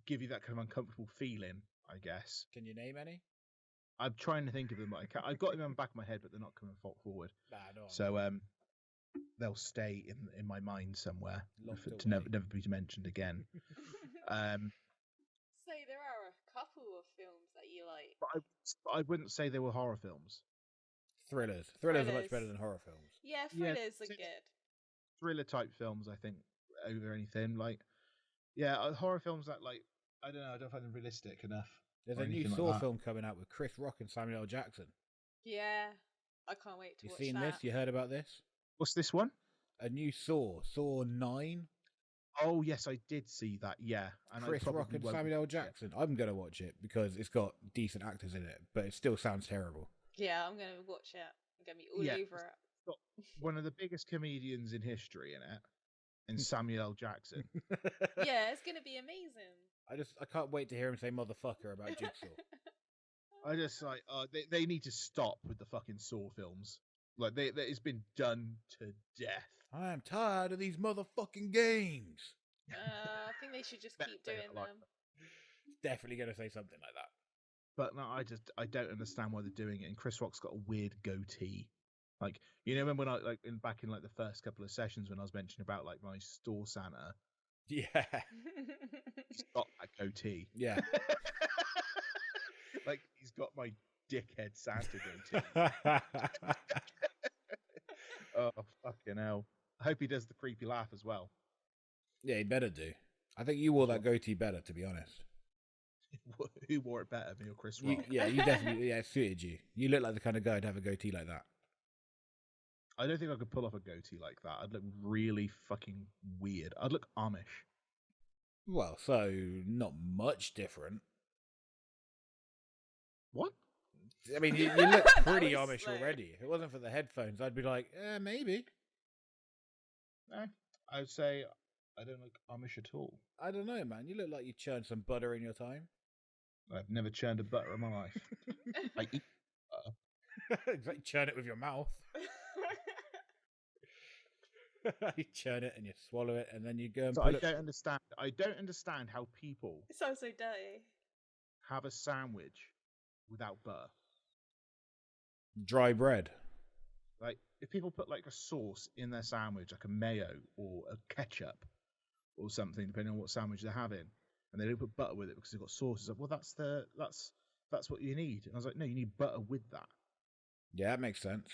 give you that kind of uncomfortable feeling. I guess. Can you name any? I'm trying to think of them, but I can't. I've got them in the back of my head, but they're not coming forward. Nah, no. So they'll stay in my mind somewhere to never be mentioned again. So there are a couple of films that you like. But I wouldn't say they were horror films. Thrillers are much better than horror films. Yeah, thrillers are good. Thriller type films, I think, over anything. Like, yeah, horror films that like I don't know. I don't find them realistic enough. There's a new Saw film coming out with Chris Rock and Samuel L. Jackson. Yeah, I can't wait to watch that. You seen this? You heard about this? What's this one? A new Saw 9. Oh yes, I did see that. Yeah, and Chris Rock and Samuel L. Jackson. I'm gonna watch it because it's got decent actors in it, but it still sounds terrible. Yeah, I'm gonna watch it. I'm gonna be all over it. It's got one of the biggest comedians in history in it, and Samuel L. Jackson. Yeah, it's gonna be amazing. I can't wait to hear him say motherfucker about Jigsaw. I just like they need to stop with the fucking Saw films. Like it's been done to death. I am tired of these motherfucking games. I think they should just keep doing them. Definitely gonna say something like that. But no, I don't understand why they're doing it. And Chris Rock's got a weird goatee. Like, you know, when I back in like the first couple of sessions when I was mentioning about like my store Santa. Yeah. He's got that goatee. Yeah. Like he's got my dickhead Santa goatee. Oh fucking hell. I hope he does the creepy laugh as well. Yeah, he better do. I think you wore that goatee better, to be honest. Who wore it better, me or Chris Rock? You definitely, it suited you. You look like the kind of guy to have a goatee like that. I don't think I could pull off a goatee like that. I'd look really fucking weird. I'd look Amish. Well, so not much different. What? I mean, you look pretty Amish already. If it wasn't for the headphones, I'd be like, maybe. No, I would say I don't look Amish at all. I don't know, man. You look like you churned some butter in your time. I've never churned a butter in my life. I eat butter. It's like churn it with your mouth. You churn it and you swallow it, and then you go and so put I don't understand how people It sounds so dirty. have a sandwich without butter. Dry bread. Like, if people put like a sauce in their sandwich, like a mayo or a ketchup or something, depending on what sandwich they're having, and they don't put butter with it because they've got sauces. Like, well, that's what you need. And I was like, no, you need butter with that. Yeah, that makes sense.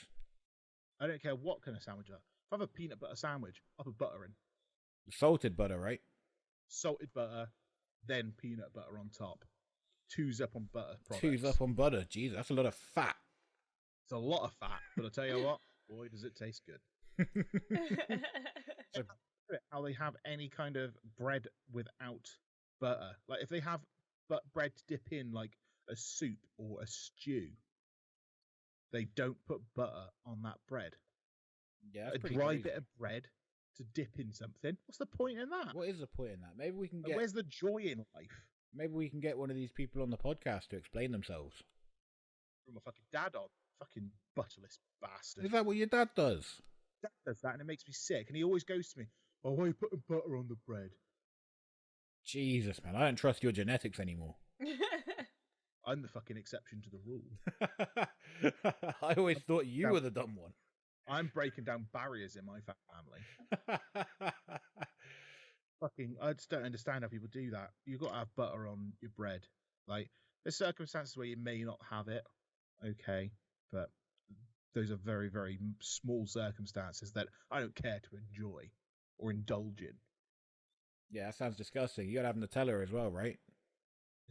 I don't care what kind of sandwich you have. If I have a peanut butter sandwich, I'll put butter in. Salted butter, right? Salted butter, then peanut butter on top. Two's up on butter products. Two's up on butter. Jesus, that's a lot of fat. It's a lot of fat, but I'll tell you what, boy, does it taste good. So, how they have any kind of bread without butter. Like, if they have bread to dip in, like a soup or a stew, they don't put butter on that bread. Yeah, a dry bit of bread to dip in something. What's the point in that? What is the point in that? Maybe we can get. Where's the joy in life? Maybe we can get one of these people on the podcast to explain themselves. From a fucking dad on. Fucking butterless bastard. Is that what your dad does? Dad does that and it makes me sick. And he always goes to me, oh, why are you putting butter on the bread? Jesus, man, I don't trust your genetics anymore. I'm the fucking exception to the rule. I always thought you were the dumb one. I'm breaking down barriers in my family. Fucking, I just don't understand how people do that. You've got to have butter on your bread. Like, there's circumstances where you may not have it, okay, but those are very, very small circumstances that I don't care to enjoy or indulge in. Yeah, that sounds disgusting. You gotta have Nutella as well, right?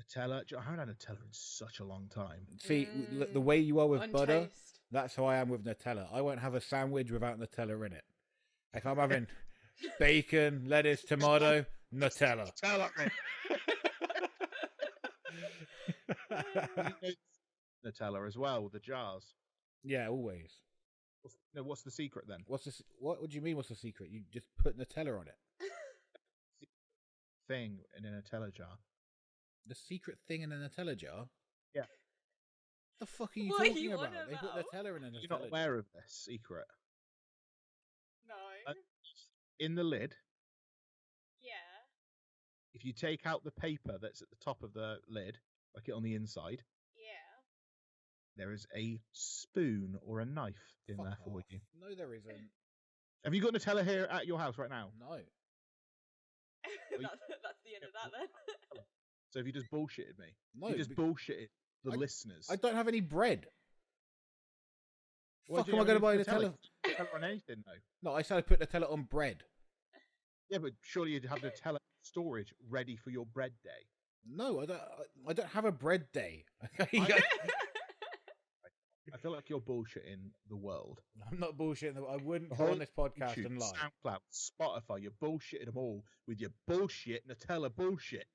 Nutella? I haven't had Nutella in such a long time. See, the way you are with on butter, toast. that's how I am with Nutella. I won't have a sandwich without Nutella in it. If I'm having bacon, lettuce, tomato, Nutella. Nutella as well, the jars. Yeah, always. What's the secret then? What do you mean? What's the secret? You just put Nutella on it. Thing in a Nutella jar. The secret thing in a Nutella jar? Yeah. The fuck are you What are talking you about? on They put about? Nutella in a Nutella You're not aware of this secret? No. In the lid, Yeah. if you take out the paper that's at the top of the lid, like it on the inside, Yeah. there is a spoon or a knife in Fuck there for off. you. No, there isn't. Have you got Nutella here at your house right now? No. That's the end of that then. So have you just bullshitted me? No. You just bullshitted the listeners. I don't have any bread. Why Fuck do you am I going to buy have Nutella? Nutella on anything though? No, I said I put Nutella on bread. Yeah, but surely you'd have Nutella storage ready for your bread day. No, I don't have a bread day. I feel like you're bullshitting the world. I'm not bullshitting. I wouldn't The go whole on this podcast YouTube, and lie. SoundCloud, Spotify, you're bullshitting them all with your bullshit Nutella bullshit.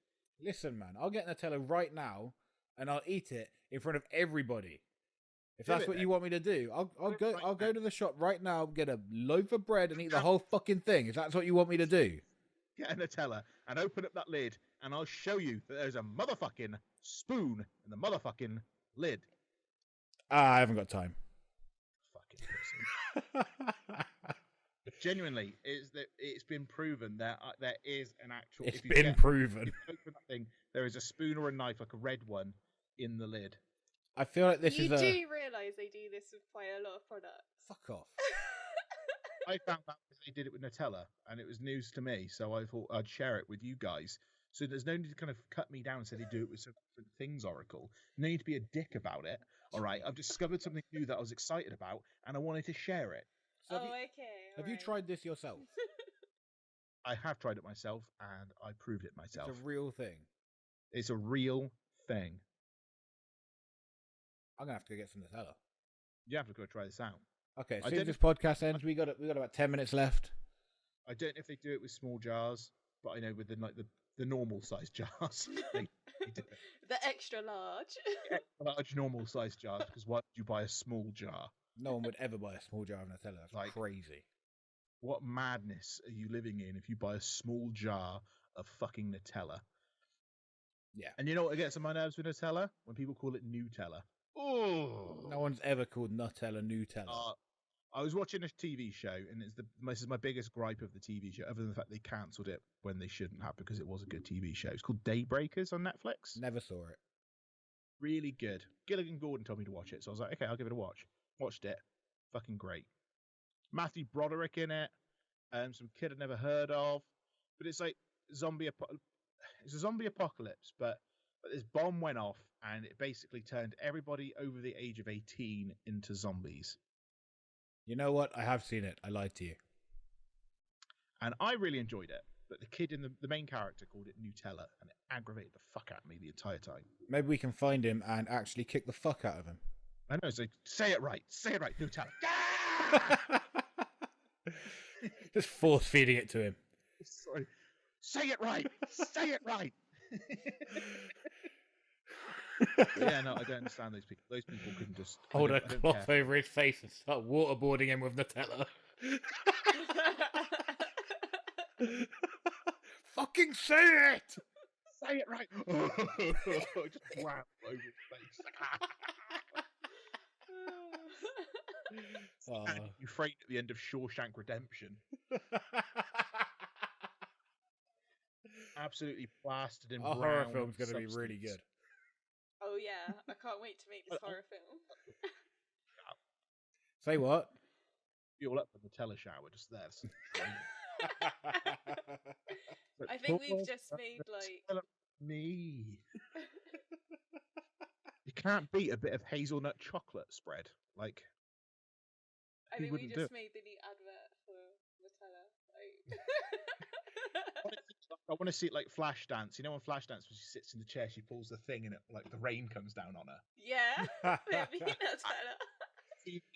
Listen, man, I'll get Nutella right now, and I'll eat it in front of everybody. If Do that's it what then. you want me to do, I'll Do it go. right I'll go now. to the shop right now, get a loaf of bread, and eat the whole fucking thing. If that's what you want me to do. Get a Nutella and open up that lid, and I'll show you that there's a motherfucking spoon in the motherfucking lid. I haven't got time. Fucking pussy. Genuinely, it's been proven that there is an actual. It's if you been get- proven. if you open that thing, there is a spoon or a knife, like a red one, in the lid. I feel like this you is do a realise they do this with quite a lot of products. fuck off. I found out because they did it with Nutella, and it was news to me, so I thought I'd share it with you guys. So there's no need to kind of cut me down and say they do it with some different things, Oracle. No need to be a dick about it. All right, I've discovered something new that I was excited about, and I wanted to share it. So Oh, okay. have you alright. tried this yourself? I have tried it myself, and I proved it myself. It's a real thing. It's a real thing. I'm gonna have to go get some Nutella. You have to go try this out. Okay, as I soon as don't this podcast ends, we got about 10 minutes left. I don't know if they do it with small jars, but I know with the normal size jars, they do it. The extra large. Large normal size jars. Because why would you buy a small jar? No one would ever buy a small jar of Nutella. That's Like- crazy. What madness are you living in if you buy a small jar of fucking Nutella? Yeah. And you know what gets on my nerves with Nutella? When people call it Nutella. Oh. No one's ever called Nutella Nutella. I was watching a TV show, and this is my biggest gripe of the TV show, other than the fact they cancelled it when they shouldn't have, because it was a good TV show. It's called Daybreakers on Netflix. Never saw it. Really good. Gilligan Gordon told me to watch it, so I was like, okay, I'll give it a watch. Watched it. Fucking great. Matthew Broderick in it. Some kid I'd never heard of. But it's like it's a zombie apocalypse, but this bomb went off, and it basically turned everybody over the age of 18 into zombies. You know what? I have seen it. I lied to you. And I really enjoyed it. But the kid in the main character called it Nutella, and it aggravated the fuck out of me the entire time. Maybe we can find him and actually kick the fuck out of him. I know, so say it right, Nutella. Just force feeding it to him. Sorry. Say it right, say it right. Yeah, no, I don't understand those people. Those people can just Hold I a don't cloth care. over his face and start waterboarding him with Nutella. Fucking say it! Say it right. Just wow over his face. Oh. You framed at the end of Shawshank Redemption. absolutely plastered in Our brown horror film's going to be really substance. good. Oh yeah, I can't wait to make this horror film. Say what? Be all up for the Nutella shower just there. I think we've just made like me. You can't beat a bit of hazelnut chocolate spread. Like, I who think we wouldn't do just it? made the new advert for Nutella. I want to see it like Flashdance. You know, on Flashdance, when she sits in the chair, she pulls the thing, and it like the rain comes down on her. Yeah, maybe Nutella.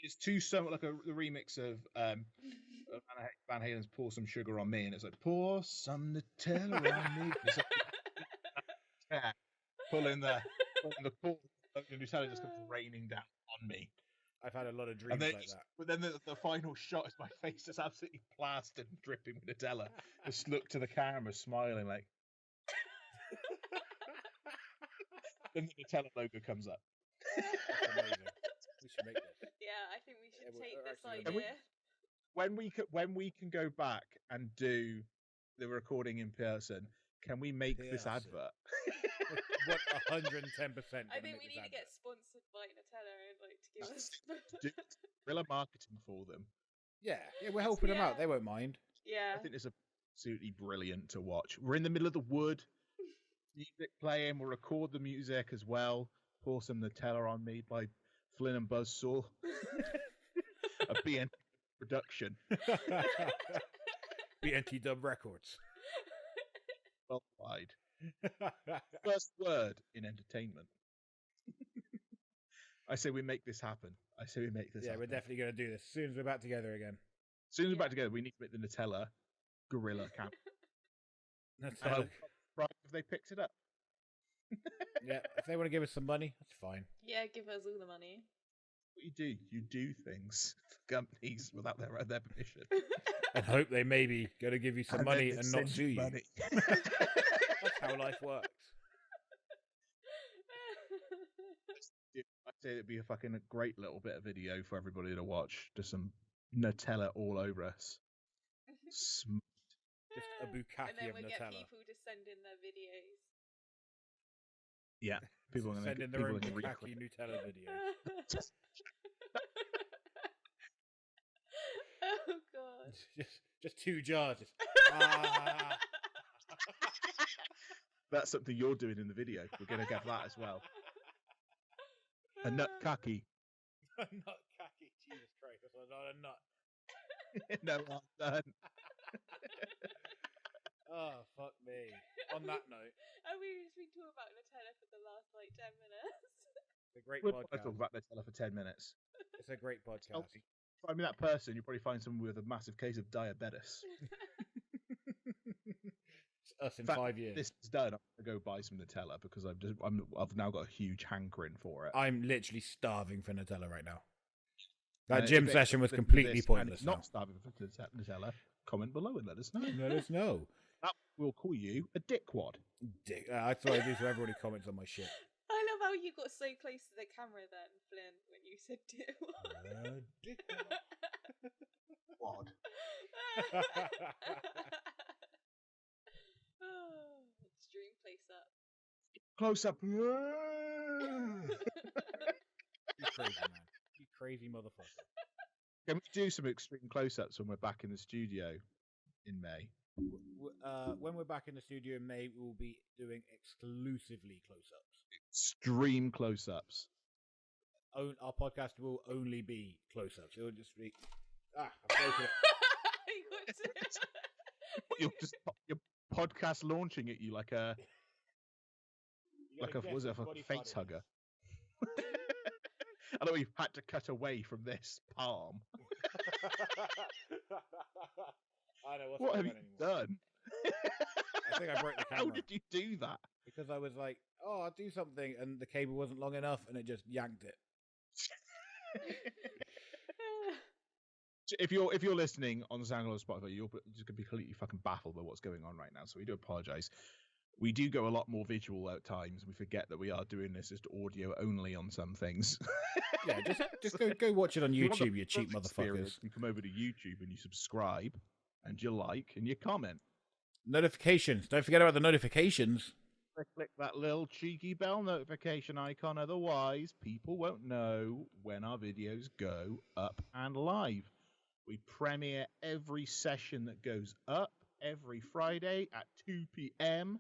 It's too somewhat like the remix of Van Halen's "Pour Some Sugar on Me," and it's like pour some Nutella on me. It's like, yeah, pulling the cord, the Nutella just comes raining down on me. I've had a lot of dreams like that. But then the final shot is my face is absolutely plastered and dripping with Nutella. Just look to the camera, smiling like. Then the Nutella logo comes up. That's amazing. We should make this. Yeah, I think we should take this actually, idea. When we can go back and do the recording in person, can we make this advert? 110%. I think we need to get sponsored by Nutella and like to give us guerrilla marketing for them. Yeah, we're helping them out. They won't mind. I think it's absolutely brilliant to watch. We're in the middle of the wood, music playing. We'll record the music as well. Pour Some Nutella on Me by Flynn and Buzzsaw. A BNTW production. BNTW Records. Worldwide. First word in entertainment. I say we make this happen. Happen. Yeah, we're definitely going to do this as soon as we're back together again. As soon as we're back together, we need to make the Nutella gorilla camp. Nutella. Right, if they picked it up. Yeah, if they want to give us some money, that's fine. Yeah, give us all the money. What you do things for companies without their permission. And hope they maybe going to give you some money and not sue you. That's how life works. I'd say it'd be a fucking great little bit of video for everybody to watch. Just some Nutella all over us. Just a bukkake and then of we'll Nutella. get people to send in their videos. Yeah, people are going to send in their own bukkake Nutella videos. Oh god! Just 2 jars. That's something you're doing in the video. We're going to get that as well. A nut kaki. A nut kaki. Jesus Christ, that's not a nut. No, I'm done. Oh, fuck me. On that note. And we've just been talking about Nutella for the last, 10 minutes. It's a great We're podcast. talk about Nutella for 10 minutes. It's a great podcast. Find me that person, you'll probably find someone with a massive case of diabetes. It's us in 5 years. This is done. I'm going to go buy some Nutella because I've now got a huge hankering for it. I'm literally starving for Nutella right now. That gym session was completely pointless. Not starving for Nutella. Comment below and let us know. Let us know. That will call you a dickwad. Dick. That's what I do to everybody comments on my shit. I love how you got so close to the camera then, Flynn, when you said dickwad. Dickwad. Extreme close up. Close up. You crazy man. You crazy motherfucker. Can we do some extreme close-ups when we're back in the studio in May? When we're back in the studio in May, we'll be doing exclusively close-ups. Extreme close-ups. Our podcast will only be close-ups. It'll just be... I've broken it. Your podcast launching at you like a face hugger. I know you've had to cut away from this palm. I know what have you done? I think I broke the camera. How did you do that? Because I was like, "Oh, I'll do something," and the cable wasn't long enough, and it just yanked it. If you're listening on SoundCloud or Spotify, you're just gonna be completely fucking baffled by what's going on right now. So we do apologise. We do go a lot more visual at times. We forget that we are doing this just audio only on some things. Yeah, just go watch it on YouTube, you cheap motherfuckers. You come over to YouTube and you subscribe and you like and you comment. Notifications. Don't forget about the notifications. Click that little cheeky bell notification icon. Otherwise, people won't know when our videos go up and live. We premiere every session that goes up every Friday at 2 p.m.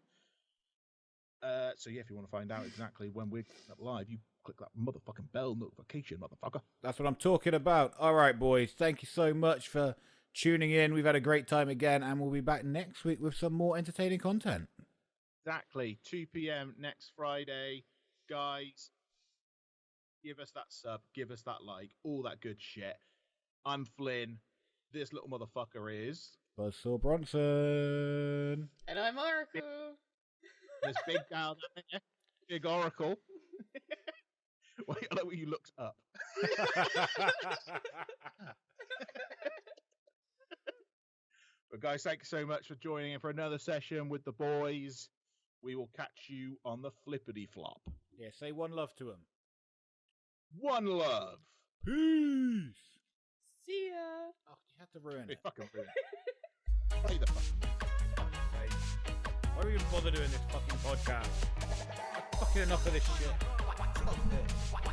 So yeah, if you want to find out exactly when we're up live, you click that motherfucking bell notification, motherfucker. That's what I'm talking about. All right, boys. Thank you so much for tuning in. We've had a great time again, and we'll be back next week with some more entertaining content. Exactly. 2 p.m. next Friday. Guys, give us that sub, give us that like, all that good shit. I'm Flynn. This little motherfucker is Buzzsaw Bronson. And I'm Oracle. this big gal there, Big Oracle. Wait, I know where you looked up. But guys, thank you so much for joining in for another session with the boys. We will catch you on the flippity flop. Yeah, say one love to him. One love. Peace. See ya. Oh, you had to ruin Hey, it. fucking ruin it. Play the fucking. Why do we even bother doing this fucking podcast? I'm fucking enough of this shit. Fuck this.